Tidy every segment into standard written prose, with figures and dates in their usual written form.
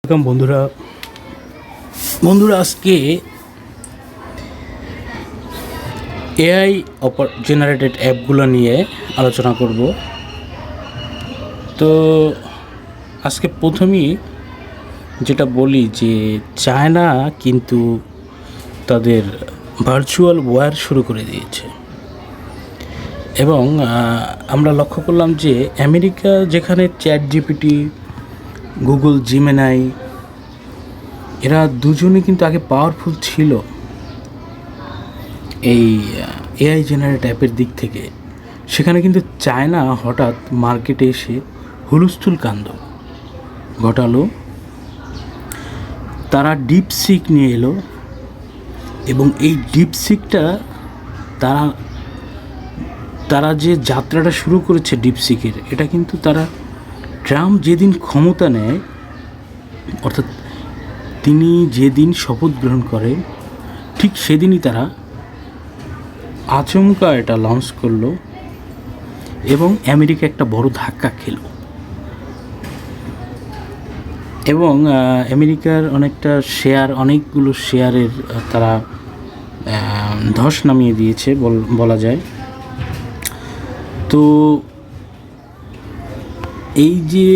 Welcome বন্ধুরা আজকে AI generated অ্যাপগুলো নিয়ে আলোচনা করব। তো আজকে প্রথমেই যেটা বলি যে চায়না কিন্তু তাদের ভার্চুয়াল ওয়্যার শুরু করে দিয়েছে এবং আমরা লক্ষ্য করলাম যে আমেরিকা যেখানে চ্যাট জিপিটি, গুগল জিমিনাই এরা দুজনই কিন্তু আগে পাওয়ারফুল ছিল এই এআই জেনারেট অ্যাপের দিক থেকে, সেখানে কিন্তু চায়না হঠাৎ মার্কেটে এসে হুলস্থুল কাণ্ড ঘটালো। তারা ডিপসিক নিয়ে এলো এবং এই ডিপসিকটা তারা যে যাত্রাটা শুরু করেছে ডিপসিকের, এটা কিন্তু তারা ট্রাম্প যেদিন ক্ষমতা নেয়, অর্থাৎ তিনি যেদিন শপথ গ্রহণ করেন ঠিক সেদিনই তারা আচমকা এটা লঞ্চ করলো এবং আমেরিকা একটা বড় ধাক্কা খেল এবং আমেরিকার অনেকগুলো শেয়ারের তারা ধস নামিয়ে দিয়েছে বলা যায়। তো এই যে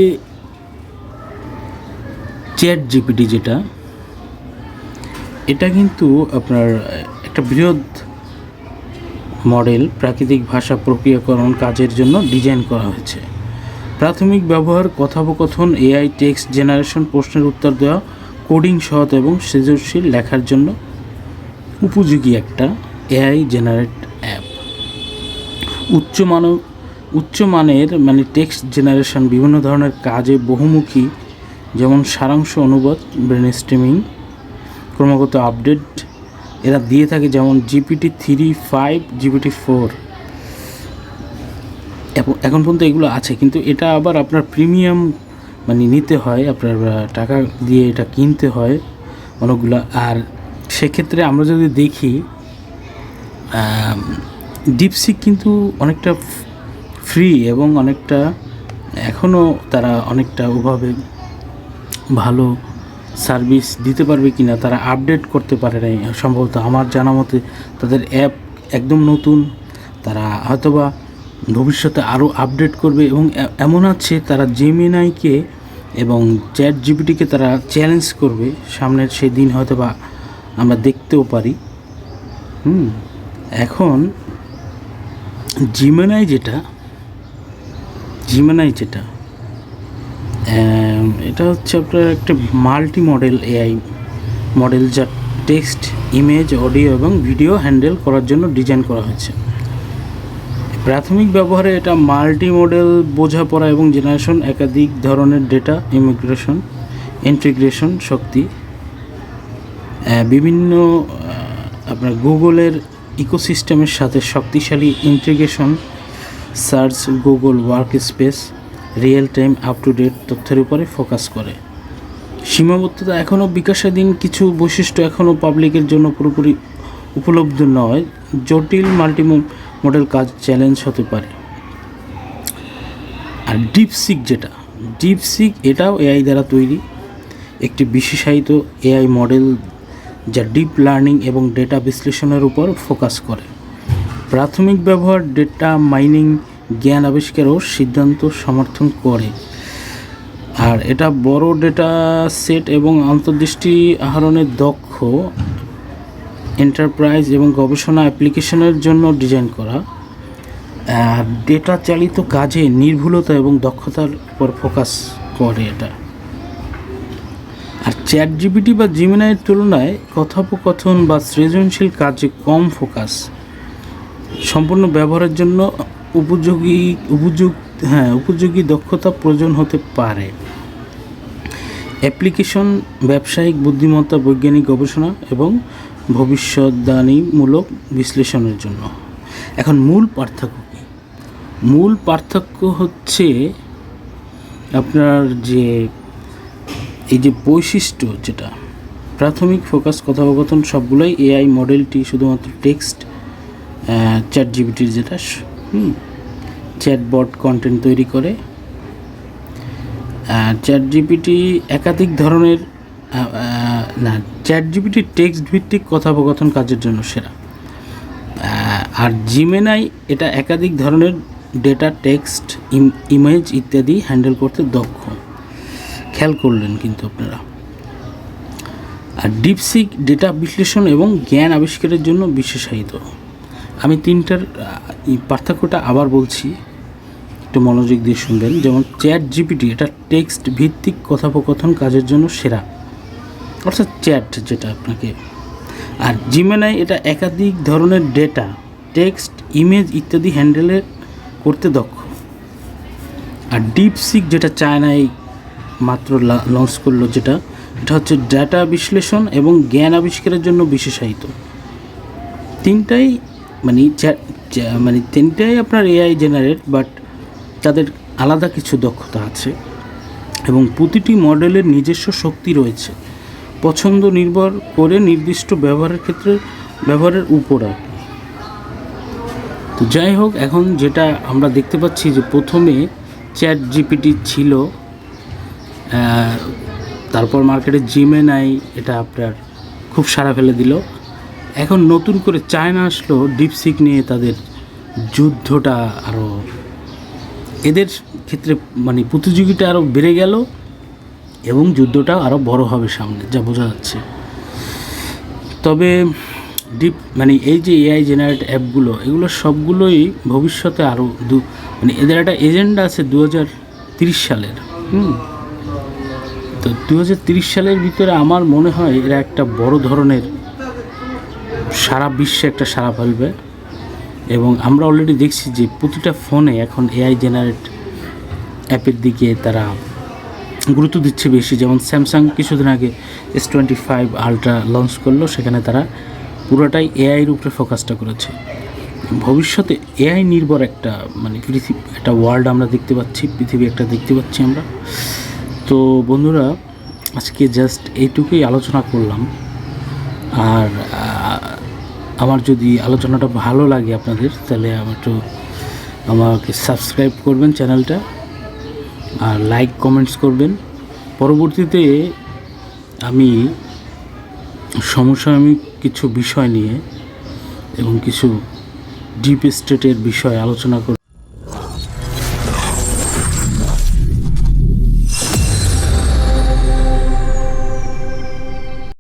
চ্যাট জিপিটি যেটা, এটা কিন্তু আপনার একটা বৃহৎ মডেল প্রাকৃতিক ভাষা প্রক্রিয়াকরণ কাজের জন্য ডিজাইন করা হয়েছে। প্রাথমিক ব্যবহার কথোপকথন, এআই টেক্সট জেনারেশন, প্রশ্নের উত্তর দেওয়া, কোডিং সহায়তা এবং সৃজনশীল লেখার জন্য উপযোগী একটা এআই জেনারেট অ্যাপ। উচ্চমানের টেক্সট জেনারেশন, বিভিন্ন ধরনের কাজে বহুমুখী, যেমন সারাংশ, অনুবাদ, ব্রেনস্টর্মিং, ক্রমাগত আপডেট এরা দিয়ে থাকে, যেমন GPT-3, 5, GPT-4 এখন পর্যন্ত এগুলো আছে। কিন্তু এটা আবার আপনার প্রিমিয়াম নিতে হয়, আপনার টাকা দিয়ে এটা কিনতে হয় অনেকগুলো। আর সেক্ষেত্রে আমরা যদি দেখি ডিপসিক কিন্তু অনেকটা ফ্রি এবং অনেকটা এখনও তারা অনেকটা ওভাবে ভালো সার্ভিস দিতে পারবে কি না তারা আপডেট করতে পারে নাই সম্ভবত। আমার জানা মতে তাদের অ্যাপ একদম নতুন, তারা হয়তোবা ভবিষ্যতে আরও আপডেট করবে এবং এমন আছে তারা জেমিনাইকে এবং চ্যাট জিপিটিকে তারা চ্যালেঞ্জ করবে, সামনের সেই দিন হয়তোবা আমরা দেখতেও পারি। এখন জিমিনাই যেটা এটা হচ্ছে আপনার একটা মাল্টি মডেল এআই মডেল, যা টেক্সট, ইমেজ, অডিও এবং ভিডিও হ্যান্ডেল করার জন্য ডিজাইন করা হয়েছে। প্রাথমিক ব্যবহারে এটা মাল্টি মডেল বোঝাপড়া এবং জেনারেশন, একাধিক ধরনের ডেটা ইন্টিগ্রেশন শক্তি, বিভিন্ন আপনার গুগলের ইকোসিস্টেমের সাথে শক্তিশালী integration, search, Google workspace, real time up to date তথ্যের উপরে ফোকাস করে। সীমাবদ্ধতা এখনও বিকাশাধীন, কিছু বৈশিষ্ট্য এখনও পাবলিকের জন্য পুরোপুরি উপলব্ধ নয়, জটিল মাল্টি মডেল কাজ চ্যালেঞ্জ হতে পারে। আর ডিপসিক এটাও এআই দ্বারা তৈরি একটি বিশেষায়িত এআই মডেল, যা ডিপ লার্নিং এবং ডেটা বিশ্লেষণের উপর ফোকাস করে। প্রাথমিক ব্যবহার ডেটা মাইনিং, জ্ঞান আবিষ্কার ও সিদ্ধান্ত সমর্থন করে। আর এটা বড় ডেটা সেট এবং অন্তর্দৃষ্টি আহরণের দক্ষ এন্টারপ্রাইজ এবং গবেষণা অ্যাপ্লিকেশনের জন্য ডিজাইন করা। আর ডেটা চালিত কাজে নির্ভুলতা এবং দক্ষতার উপর ফোকাস করে এটা। আর চ্যাট জিপিটি বা জিমিনাইয়ের তুলনায় কথোপকথন বা সৃজনশীল কাজে কম ফোকাস, সম্পূর্ণ ব্যবহারের জন্য উপযোগী দক্ষতা প্রয়োজন হতে পারে। অ্যাপ্লিকেশন ব্যবসায়িক বুদ্ধিমত্তা, বৈজ্ঞানিক গবেষণা এবং ভবিষ্যদ্বাণীমূলক বিশ্লেষণের জন্য। এখন মূল পার্থক্য হচ্ছে আপনার যে এই যে বৈশিষ্ট্য, যেটা প্রাথমিক ফোকাস, কথোপকথন সবগুলোই এআই মডেলটি শুধুমাত্র টেক্সট, চ্যাট জিপিটির যেটা চ্যাটবট কন্টেন্ট তৈরি করে। চ্যাট জিপিটি একাধিক ধরনের না, চ্যাট জিপিটি টেক্সট ভিত্তিক কথোপকথন কাজের জন্য সেরা। আর জিমেনাই এটা একাধিক ধরনের ডেটা, টেক্সট, ইমেজ ইত্যাদি হ্যান্ডেল করতে দক্ষ। খেয়াল করলেন কিন্তু আপনারা। আর ডিপসিক ডেটা বিশ্লেষণ এবং জ্ঞান আবিষ্কারের জন্য বিশেষায়িত। আমি তিনটার পার্থক্যটা আবার বলছি, একটু মনোযোগ দিয়ে শুনবেন। যেমন চ্যাট জিপিটি এটা টেক্সট ভিত্তিক কথোপকথন কাজের জন্য সেরা, অর্থাৎ চ্যাট যেটা আপনাকে। আর জিমেনাই এটা একাধিক ধরনের ডেটা, টেক্সট, ইমেজ ইত্যাদি হ্যান্ডেলে করতে দক্ষ। আর ডিপসিক যেটা চায়নায় মাত্র লঞ্চ করলো, যেটা এটা হচ্ছে ডেটা বিশ্লেষণ এবং জ্ঞান আবিষ্কারের জন্য বিশেষায়িত। তিনটাই তিনটাই আপনার এআই জেনারেট, বাট তাদের আলাদা কিছু দক্ষতা আছে এবং প্রতিটি মডেলের নিজস্ব শক্তি রয়েছে, পছন্দ নির্ভর করে নির্দিষ্ট ব্যবহারের উপর আর কি। তো যাই হোক, এখন যেটা আমরা দেখতে পাচ্ছি যে প্রথমে চ্যাট জিপিটি ছিল, তারপর মার্কেটে জিমেনাই এটা আপনার খুব সাড়া ফেলে দিল। এখন নতুন করে চায়না আসলো ডিপসিক নিয়ে, তাদের যুদ্ধটা আরও, এদের ক্ষেত্রে প্রতিযোগিতা আরও বেড়ে গেল এবং যুদ্ধটা আরও বড় হবে সামনে, যা বোঝা যাচ্ছে। তবে এই যে এআই জেনারেট অ্যাপগুলো, এগুলো সবগুলোই ভবিষ্যতে আরও এদের একটা এজেন্ডা আছে 2030 সালের। তো 2030 সালের ভিতরে আমার মনে হয় এরা একটা বড় ধরনের সারা বিশ্বে একটা সাড়া ফেলবে। এবং আমরা অলরেডি দেখছি যে প্রতিটা ফোনে এখন এআই জেনারেট অ্যাপের দিকে তারা গুরুত্ব দিচ্ছে বেশি। যেমন স্যামসাং কিছুদিন আগে S25 আলট্রা লঞ্চ করলো, সেখানে তারা পুরোটাই এআইয়ের উপরে ফোকাসটা করেছে। ভবিষ্যতে এআই নির্ভর একটা একটা ওয়ার্ল্ড আমরা দেখতে পাচ্ছি, পৃথিবী একটা দেখতে পাচ্ছি আমরা। তো বন্ধুরা, আজকে জাস্ট এইটুকুই আলোচনা করলাম। আর আমার যদি আলোচনাটা ভালো লাগে আপনাদের, তাহলে আমাকে সাবস্ক্রাইব করবেন চ্যানেলটা, আর লাইক কমেন্টস করবেন। পরবর্তীতে আমি সমসাময়িক কিছু বিষয় নিয়ে এবং কিছু ডিপ স্টেটের বিষয়ে আলোচনা করব।